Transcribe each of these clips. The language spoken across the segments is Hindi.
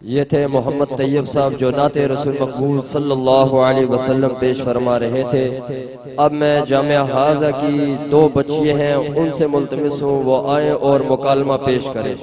ये थे मोहम्मद तैयब साहब जो नाते रसूल मकबूल सल्लल्लाहु अलैहि वसल्लम पेश फरमा रहे थे। अब मैं जामिया हाजा की दो बच्चियां हैं, उनसे मुल्तमिस हूँ वो आए और मुकालमा पेश करें।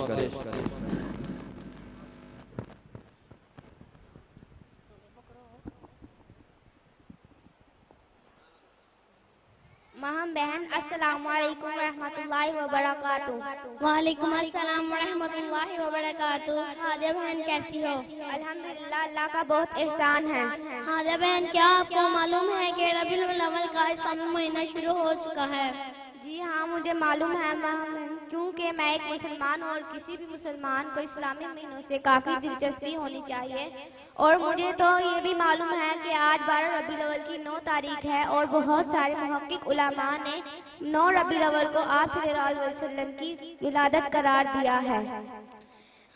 महम बहन अस्सलाम वालेकुम रहमतुल्लाहि व बरकातुहू। वालेकुम अस्सलाम व रहमतुल्लाहि व बरकातुहू। हादिया बहन कैसी हो? अल्हम्दुलिल्लाह, अल्लाह का बहुत एहसान है। हादिया बहन, क्या आपको मालूम है कि रबीउल अव्वल का इस्लामी महीना शुरू हो चुका है? जी हाँ, मुझे मालूम है क्योंकि मैं एक मुसलमान और किसी भी मुसलमान को इस्लामी महीनों से काफ़ी दिलचस्पी होनी चाहिए। और मुझे तो ये भी मालूम है कि आज 12 रबीउल अव्वल की 9 तारीख है और बहुत सारे मुहक्किक उलमा ने 9 रबीउल अव्वल को आप सल्लल्लाहु अलैहि वसल्लम की विलादत करार दिया है।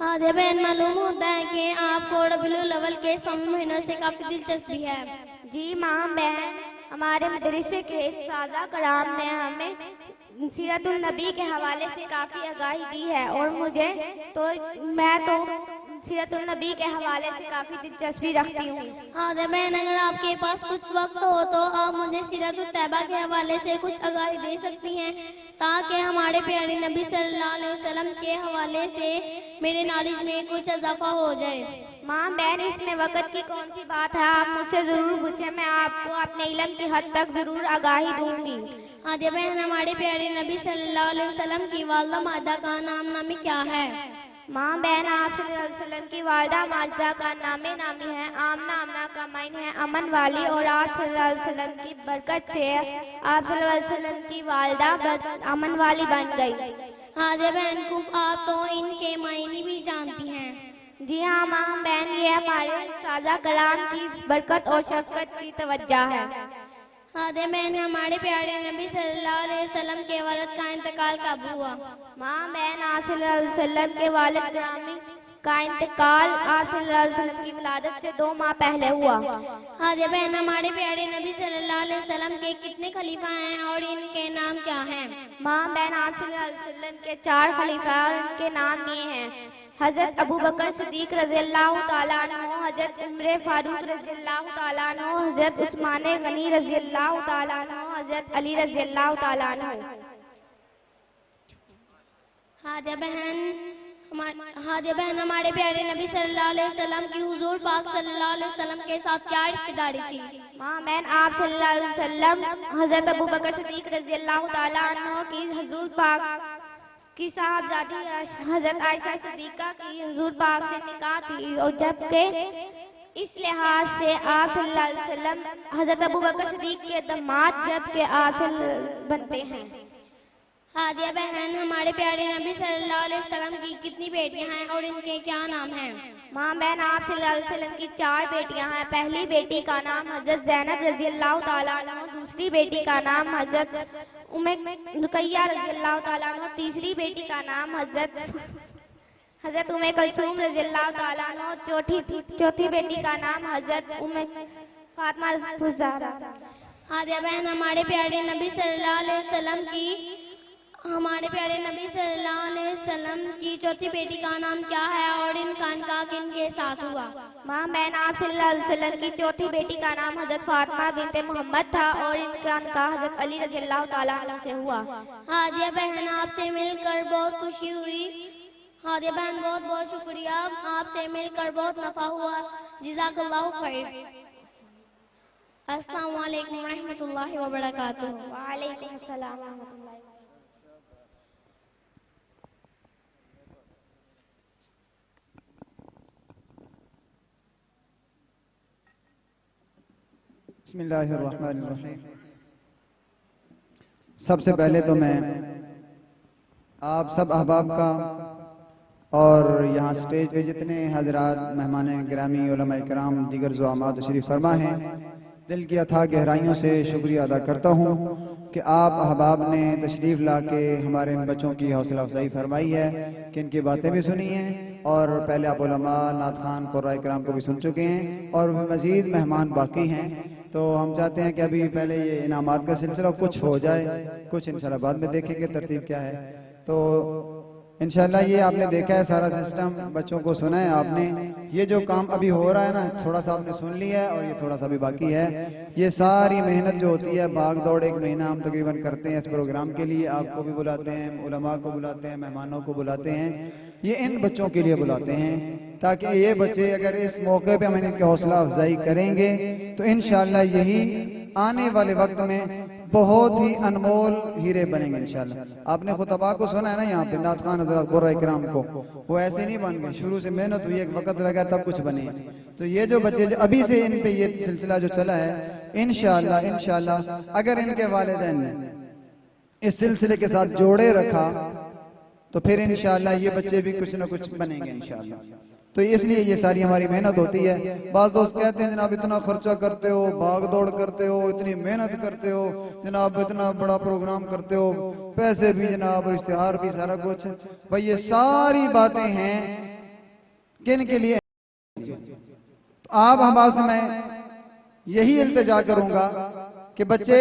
हादिया बहन, मालूम होता है कि आपको रबीउल अव्वल के इस्लामी महीनों से काफ़ी दिलचस्पी है। जी माँ बहन, हमारे मदरसे के सादा कराम ने हमें सीरतुल नबी के हवाले से काफ़ी आगाही दी है और मैं तो सीरतुल नबी के हवाले से काफ़ी दिलचस्पी रखती हूँ। हाँ बहन, अगर आपके पास कुछ वक्त हो तो आप मुझे सीरतुल तैयबा के हवाले से कुछ आगाही दे सकती हैं, ताकि हमारे प्यारे नबी सल्लल्लाहु अलैहि वसल्लम के हवाले से मेरे नॉलेज में कुछ इजाफा हो जाए। माँ बहन, इसमें वक़्त की कौन सी बात है, आप मुझसे ज़रूर पूछें, मैं आपको अपने इल्म की हद तक ज़रूर आगाही दूंगी। हाँ बहन, हमारे प्यारे नबी सल्लल्लाहु अलैहि वसल्लम की वालिदा मादा का नामी क्या है? माँ बहन, आप सल्लल्लाहु अलैहि वसल्लम की वालिदा मादा का नामी है आमना। आमना का मायने है अमन वाली, और आप सल्लल्लाहु अलैहि वसल्लम की बरकत से आप सल्लल्लाहु अलैहि वसल्लम की वालिदा अमन वाली बन गई। हाँ बहन, खूब आप तो इनके मायने भी जानती हैं। जी हाँ माँ बहन, ये हमारे सादा कराम की बरकत और शफ़क़त की तवज्जो है। हाँ बहन, हमारे प्यारे नबी सल्लल्लाहु अलैहि वसल्लम के वालिद का इंतकाल कब हुआ? माँ बहन, आप सल्लल्लाहु अलैहि वसल्लम के वालिद गिरामी का इंतकाल आप सल्लल्लाहु अलैहि वसल्लम की विलादत से 2 माह पहले हुआ। हाँ बहन, हमारे प्यारे नबी सल्लल्लाहु अलैहि वसल्लम के कितने खलीफा हैं और इनके नाम क्या हैं? माँ बहन, आप सल्लल्लाहु अलैहि वसल्लम के 4 खलीफा और इनके नाम ये हैं: हज़रत अबू बकर सिद्दीक़ रज़ियल्लाहु ताला अन्हु, हज़रत उमर फारूक रज़ियल्लाहु ताला अन्हु, हज़रत उस्मान गनी रज़ियल्लाहु ताला अन्हु, हज़रत अली रज़ियल्लाहु ताला अन्हु। हाँ बहन, हमारे प्यारे नबी सल्लल्लाहु अलैहि वसल्लम की हुजूर पाक सल्लल्लाहु अलैहि वसल्लम के साथ क्या रिश्तेदारी थी? माँ बहन, आप सल्लल्लाहु अलैहि वसल्लम हज़रत अबू बकर सिद्दीक़ रज़ियल्लाहु ताला अन्हु की हुजूर पाक की साहबजादी हज़रत आयशा सिद्दीक़ा की हुजूर पाक से निकाह थी, और जबकि इस लिहाज से आप सल्लल्लाहु अलैहि वसल्लम हज़रत अबू बकर सिद्दीक़ के दामाद जबकि आप बनते हैं। हादिया बहन, हमारे प्यारे नबी सल्लल्लाहु अलैहि वसल्लम की कितनी बेटियां हैं और इनके क्या नाम हैं? माँ बहन, आप सल्लल्लाहु अलैहि वसल्लम की 4 बेटियां हैं। पहली बेटी का नाम हज़रत ज़ैनब रज़ियल्लाहु ताला अन्हा, दूसरी बेटी का नाम हज़रत उम्मे रुकैया रज़ियल्लाहु ताला अन्हा, तीसरी बेटी का नाम हज़रत उम्मे कुलसूम रज़ियल्लाहु ताला अन्हा, और चौथी बेटी का नाम हज़रत उम्मे फातिमा ज़हरा। हादिया बहन, हमारे प्यारे नबी सल्लल्लाहु अलैहि वसल्लम की चौथी बेटी का नाम क्या है और इनका निकाह किनके साथ हुआ? माँ बहन, आप सल्लल्लाहु अलैहि वसल्लम की चौथी बेटी का नाम हज़रत फातिमा बिनते मोहम्मद था और इनका निकाह हज़रत अली रज़ियल्लाहु ताला अन्हु से हुआ। हादिया बहन, आपसे मिलकर बहुत खुशी हुई। हादिया बहन, बहुत बहुत शुक्रिया, आपसे मिलकर बहुत नफा हुआ। जज़ाकल्लाहु खैर। अस्सलामु अलैकुम रहमतुल्लाहि व बरकातुहू। वालेकुम अस्सलाम व रहमतुल्लाहि। बिस्मिल्लाहिर्रहमानिर्रहीम। सबसे पहले तो मैं आप सब अहबाब का और यहाँ स्टेज पे जितने हजरात मेहमान गिरामी उलमा इकराम दीगर ज़ुआमा तशरीफ़ फरमा हैं, दिल की अथाह गहराइयों से शुक्रिया अदा करता हूँ कि आप अहबाब ने तशरीफ़ ला के हमारे इन बच्चों की हौसला अफजाई फरमाई है, कि इनकी बातें भी सुनी हैं और पहले आप उलमा नात खान क़ुर्रा इकराम को भी सुन चुके हैं और मज़ीद मेहमान बाकी हैं। तो हम चाहते हैं कि अभी पहले ये इनामात का सिलसिला कुछ हो जाए, कुछ इंशाल्लाह बाद में देखेंगे तरतीब क्या है। तो इंशाल्लाह ये आपने देखा है सारा सिस्टम, बच्चों को सुना है आपने। ये जो काम अभी हो रहा है ना, थोड़ा सा आपने सुन लिया है और ये थोड़ा सा भी बाकी है। ये सारी मेहनत जो होती है, भाग दौड़ 1 महीना हम तकरीबन करते हैं इस प्रोग्राम के लिए। आपको भी बुलाते हैं, उलमा को बुलाते हैं, मेहमानों को बुलाते हैं। ये इन बच्चों के लिए बुलाते हैं ताकि ये बच्चे अगर इस मौके पे हम इनकी हौसला अफजाई करेंगे तो इंशाल्लाह यही आने वाले वक्त में बहुत ही अनमोल हीरे बनेंगे इंशाल्लाह। आपने खुतबा को सुना है ना, यहाँ पे नात खान हजरत गुर्रा इकराम को, वो ऐसे नहीं बन गए, शुरू से मेहनत हुई, एक वक्त लगा तब कुछ बने। तो ये जो बच्चे जो अभी से इन पे ये सिलसिला जो चला है, इंशाल्लाह अगर इनके वालिदैन ने इस सिलसिले के साथ जोड़े रखा तो फिर इंशाल्लाह ये बच्चे भी कुछ ना कुछ बनेंगे इंशाल्लाह। तो इसलिए ये सारी हमारी मेहनत होती है। बाज़ दोस्त कहते हैं जनाब इतना खर्चा करते हो, भाग दौड़ करते हो, इतनी मेहनत करते हो जनाब, इतना बड़ा प्रोग्राम करते हो, पैसे भी जनाब, इश्तिहार भी, सारा कुछ। भाई ये सारी बातें हैं किन के लिए? तो आप हम से मैं यही इल्तिजा करूंगा कि बच्चे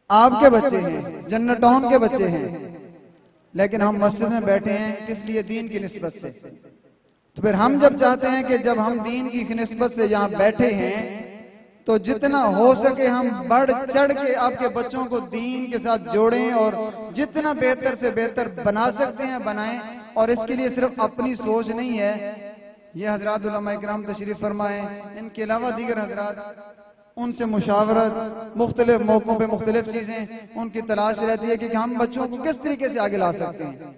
आपके बच्चे हैं, जन्नत टाउन के बच्चे हैं, लेकिन हम मस्जिद में बैठे हैं किस लिए? दीन की निस्बत से। तो फिर हम जब चाहते हैं कि जब हम दीन की निस्बत से यहाँ बैठे हैं तो जितना हो सके हम बढ़ चढ़ के आपके बच्चों को दीन के साथ जोड़ें और जितना बेहतर से बेहतर बना सकते हैं बनाएं। और इसके लिए सिर्फ अपनी सोच नहीं है, ये हजरात उलमा इकराम तशरीफ फरमाए, इनके अलावा दीगर हजरात, उनसे मुशावरत, मुख्तलिफ मौकों पे मुख्तलिफ चीजें उनकी तलाश रहती है कि हम बच्चों को किस तरीके से आगे ला सकते हैं।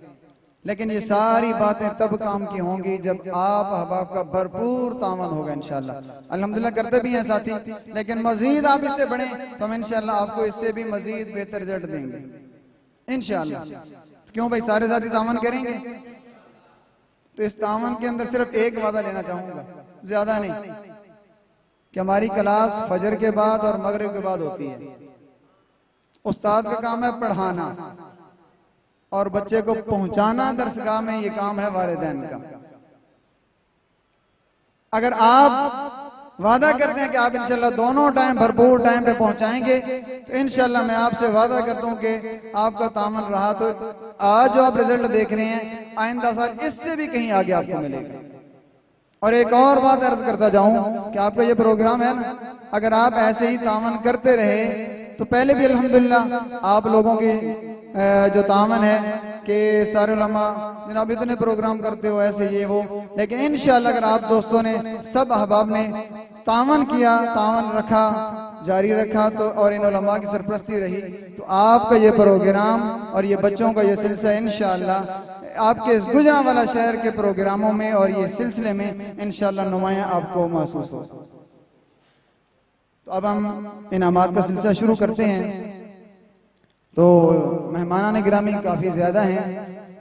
लेकिन ये सारी बातें तब काम की होंगी जब आप अहबाब का भरपूर तावन होगा इंशाल्लाह। अल्हम्दुलिल्लाह करते भी हैं साथी, लेकिन मजीद आप इससे बढ़े तो हम इंशाल्लाह आपको इससे भी मजीद बेहतर रिजल्ट देंगे इंशाल्लाह। क्यों भाई, सारे साथी तावन करेंगे। तो इस तावन के अंदर सिर्फ एक वादा लेना चाहूंगा, ज्यादा नहीं, कि हमारी क्लास फजर के बाद और मगरिब के बाद होती है। उस्ताद का काम है पढ़ाना और बच्चे को पहुंचाना दरसगाह में, ये काम है वालिदैन का। अगर आप वादा करते हैं कि आप इंशाल्लाह दोनों टाइम भरपूर टाइम पे पहुंचाएंगे तो इंशाल्लाह मैं आपसे वादा करता हूं कि आपका तामन रहा तो आज जो आप रिजल्ट देख रहे हैं आइंदा साल इससे भी कहीं आगे आपको मिलेगा। और एक और बात अर्ज करता जाऊं कि आपका ये प्रोग्राम है ना, अगर आप ऐसे ही तामन करते रहे तो पहले भी अल्हम्दुलिल्लाह आप लोगों की जो तामन है कि सारे उलमा जनाब इतने प्रोग्राम करते हो ऐसे ये वो, लेकिन इंशाल्लाह अगर आप दोस्तों ने, सब अहबाब ने तामन किया, तामन रखा, जारी रखा तो और इन उलमा की सरपरस्ती रही तो आपका ये प्रोग्राम और ये बच्चों का ये सिलसिला इंशाल्लाह आपके इस गुजरांवाला शहर के प्रोग्रामों में और ये सिलसिले में इंशाल्लाह नुमाया आपको महसूस हो। तो अब हम इनामात का सिलसिला शुरू करते हैं। तो मेहमानान गिरामी काफ़ी ज़्यादा हैं,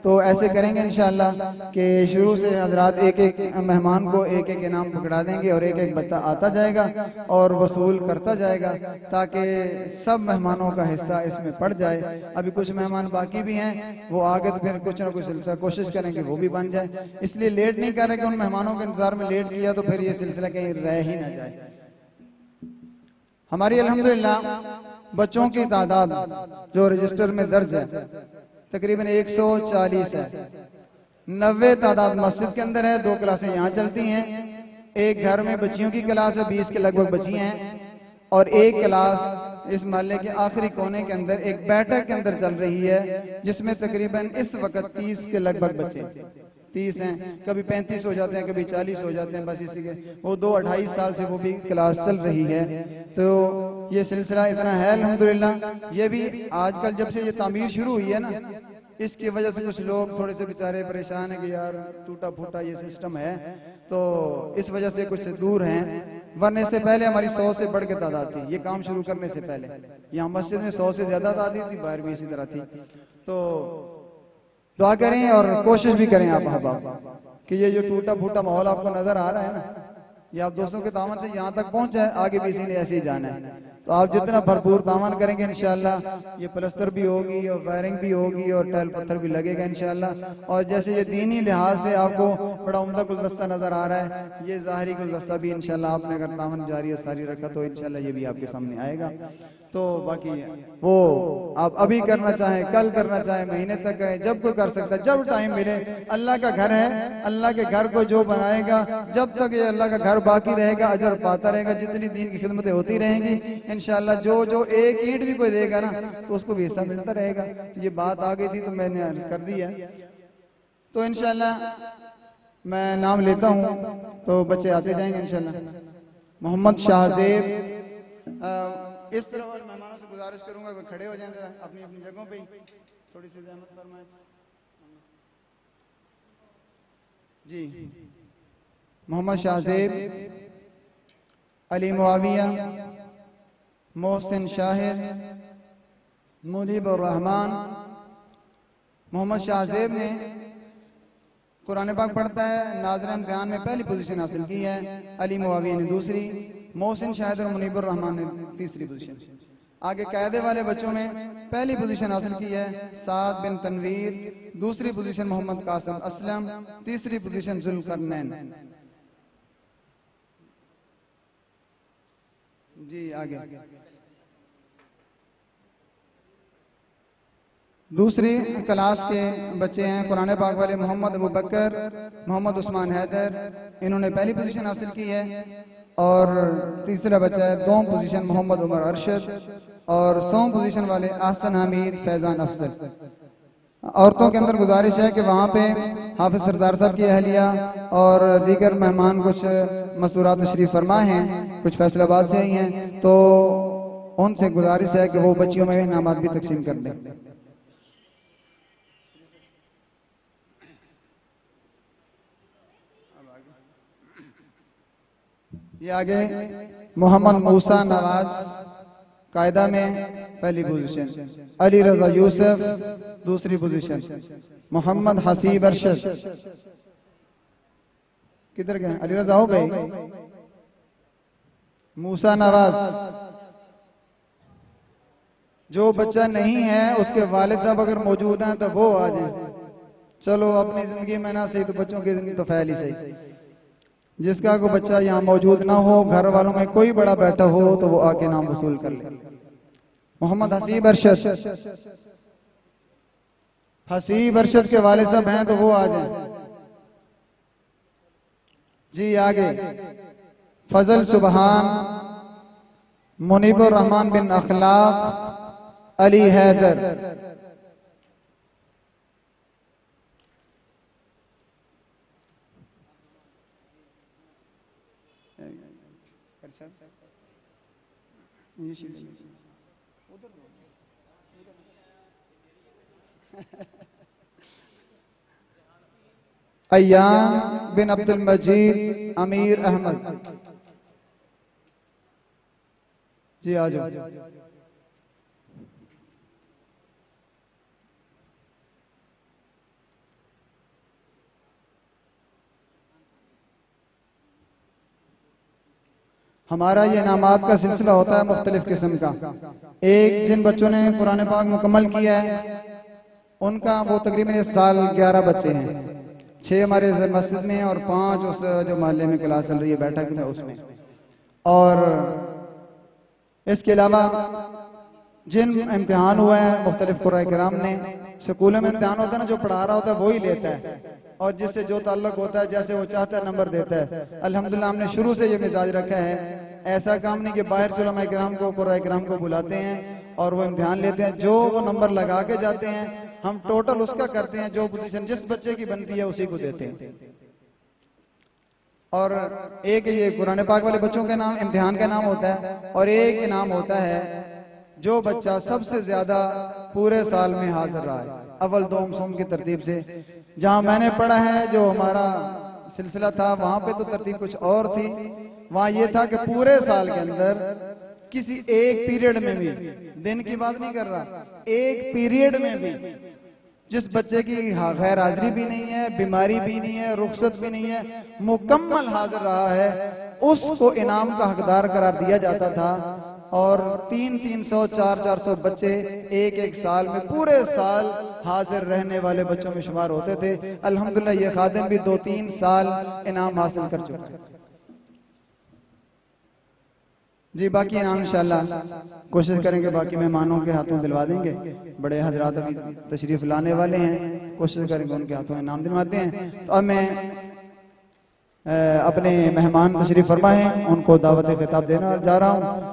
तो ऐसे करेंगे इंशाल्लाह कि शुरू से हजरात एक एक मेहमान को एक एक इनाम पकड़ा देंगे और एक एक बच्चा आता जाएगा और वसूल करता जाएगा ताकि सब मेहमानों का हिस्सा इसमें पड़ जाए। अभी कुछ मेहमान बाकी भी हैं, वो आगे तो फिर कुछ ना कुछ सिलसिला कोशिश करेंगे वो भी बन जाए, इसलिए लेट नहीं कर रहे कि उन मेहमानों के इंतजार में लेट किया तो फिर ये सिलसिला कहीं रह ही ना जाए। हमारी अल्हम्दुलिल्लाह बच्चों की तादाद जो रजिस्टर में दर्ज है तकरीबन 140 है। 90 तादाद मस्जिद के अंदर है, 2 क्लासें यहाँ चलती हैं, एक घर में बच्चियों की क्लास है, 20 के लगभग बच्चियां हैं, और एक क्लास इस मोहल्ले के आखिरी कोने के अंदर एक बैठक के अंदर चल रही है जिसमें तकरीबन इस वक्त 30 के लगभग बच्चे 30 हैं, कभी 35 हो जाते हैं, कभी 40 हो जाते हैं, बस इसी के वो 2-2.5 साल से वो भी क्लास चल रही है। तो ये सिलसिला इतना है अल्हम्दुलिल्लाह। ये भी आजकल जब से ये तामीर शुरू हुई है ना, इसकी वजह से कुछ लोग थोड़े से बेचारे परेशान है कि यार टूटा फूटा ये सिस्टम है, तो इस वजह से कुछ दूर हैं, वरने से पहले हमारी 100 से बढ़ के तादाद थी। ये काम शुरू करने से पहले यहाँ मस्जिद में 100 से ज्यादा तादाद थी, बाहर भी इसी तरह थी। तो दुआ करें और कोशिश भी करें आप अहबाब कि ये जो टूटा फूटा माहौल आपको नजर आ रहा है ना, ये आप दोस्तों के तामन से यहाँ तक पहुंचा है, आगे भी इसी ने ऐसे ही जाना है। तो आप जितना भरपूर तामन करेंगे इंशाल्लाह ये प्लस्तर भी होगी और वायरिंग भी होगी और टाइल पत्थर भी लगेगा इंशाल्लाह। और जैसे ये दीनी लिहाज से आपको बड़ा उम्दा गुलदस्ता नजर आ रहा है, ये ज़ाहरी गुलदस्ता भी इंशाल्लाह आपने अगर तामन जारी और सारी रखा तो इंशाल्लाह ये भी आपके सामने आएगा। तो बाकी वो आप अभी करना चाहें, कल करना चाहें, महीने तक करें, जब कोई कर सकता है, जब टाइम मिले। अल्लाह का घर है, अल्लाह के घर को जो बनाएगा, जब तक ये अल्लाह का घर बाकी रहेगा अजर पाता रहेगा, जितनी दीन की खिदमतें होती रहेंगी इंशाल्लाह। जो एक ईंट भी कोई देगा ना तो उसको भी हिस्सा मिलता रहेगा। तो ये बात आ गई थी तो मैंने अर्ज कर दी है। तो इंशाल्लाह मैं नाम लेता हूँ तो बच्चे आते जाएंगे इंशाल्लाह। मोहम्मद शाहजेब, इस तरह वाले मेहमानों से गुजारिश करूंगा कि खड़े हो जाएं जरा अपनी अपनी जगहों पे, थोड़ी सी ज़हमत फरमाएं जी। मोहम्मद शाहजेब, अली मुआविया, मोहसिन शाहिद, मुजीबुर रहमान। मोहम्मद शाहजेब ने कुरान पाक पढ़ता है, नाज़िर इम्तिहान में पहली पोजीशन हासिल की है, अली मुआविया ने दूसरी, मोहसिन शाहिद और मुनीबुर रहमान ने तीसरी पोजीशन। आगे कायदे वाले बच्चों में पहली पोजीशन हासिल की है साद बिन तनवीर, दूसरी पोजीशन मोहम्मद कासिम असलम, तीसरी पोजीशन जुल्करनैन जी। आगे दूसरी क्लास के बच्चे हैं कुरान पाक वाले मोहम्मद अबू बकर, मोहम्मद उस्मान हैदर, इन्होंने पहली पोजीशन हासिल की है। और तीसरा बच्चा है दोम पोजीशन मोहम्मद उमर अरशद, और सोम पोजीशन वाले आहसन हमीद, फैजान अफजल। औरतों के अंदर गुजारिश है कि वहाँ पे हाफिज सरदार साहब की अहलिया और दीगर मेहमान कुछ मसूरात तशरीफ फरमा हैं, कुछ फैसलाबाद से आई हैं, तो उनसे गुजारिश है कि वो बच्चियों में इनामात भी तकसीम कर दें। ये आगे मोहम्मद मूसा नवाज, कायदा में पहली पोजीशन, अली रजा यूसुफ दूसरी पोजीशन, मोहम्मद हसीब अरशद। किधर गए? अली रजा हो गए। मूसा नवाज, जो बच्चा नहीं है उसके वालिद साहब अगर मौजूद हैं तो वो आ जाए। चलो अपनी जिंदगी में ना सही तो बच्चों की जिंदगी तो फैल ही सही। जिसका कोई बच्चा यहाँ मौजूद ना हो, घर वालों में कोई बड़ा बैठा हो तो वो आके नाम वसूल कर ले। मोहम्मद हसीब अरशद, हसीब अरशद के वाले साहब हैं तो वो आ जाए जी। आगे फजल सुबहान, मुनीबुर रहमान बिन अखलाक, अली हैदर। अय्याम बिन अब्दुल मजीद, अमीर अहमद जी आ जाओ। हमारा ये इनामात का सिलसिला होता है मुख्तलिफ किस्म का। एक जिन बच्चों ने कुरान पाक मुकम्मल किया है उनका वो तकरीबन इस साल 11 बच्चे हैं, 6 हमारे मस्जिद में और 5 उस जो मोहल्ले में क्लास चल रही है बैठक में उसमें। और इसके अलावा जिन इम्तिहान हुआ है मुख्तलिफ कुरान कराम ने, स्कूलों में इम्तिहान होता है ना, जो पढ़ा रहा होता है वही लेता है और जिससे जो ताल्लुक होता है जैसे वो चाहता है नंबर देता है। अल्हम्दुलिल्लाह हमने शुरू से ये मिजाज रखा है, ऐसा काम नहीं कि बाहर से उलमा किराम को कुरान किराम को बुलाते हैं और वो इम्तिहान लेते हैं, जो वो नंबर लगा के जाते हैं हम टोटल उसका करते हैं, जो पोजीशन जिस बच्चे की बनती है उसी को देते हैं। और एक ये कुरान पाक वाले बच्चों के नाम इम्तिहान का नाम होता है और एक इनाम होता है जो बच्चा सबसे ज्यादा पूरे साल में हाजिर रहा है, अव्वल दोम सोम की तरतीब से। जहां मैंने पढ़ा है जो हमारा सिलसिला था वहां पे तो तरतीब कुछ और थी, वहां ये था कि पूरे साल के अंदर किसी एक पीरियड में भी, दिन की बात नहीं कर रहा, एक पीरियड में भी जिस बच्चे की गैर हाजिरी भी नहीं है, बीमारी भी नहीं है, रुखसत भी नहीं है, मुकम्मल हाजिर रहा है, उसको इनाम का हकदार करार दिया जाता था। और 300-300, 400-400 बच्चे एक साल में पूरे साल हाजिर रहने वाले बच्चों में शुमार होते थे। अल्हम्दुलिल्लाह ये खादिम भी 2-3 साल इनाम हासिल कर चुके। जी बाकी इनाम इंशाल्लाह कोशिश करेंगे बाकी मेहमानों के हाथों दिलवा देंगे। बड़े हजरात अभी तशरीफ लाने वाले हैं, कोशिश करेंगे उनके हाथों इनाम दिलवाते हैं। तो अब मैं अपने मेहमान तशरीफ फरमा हैं उनको दावत खिताब देना जा रहा हूँ।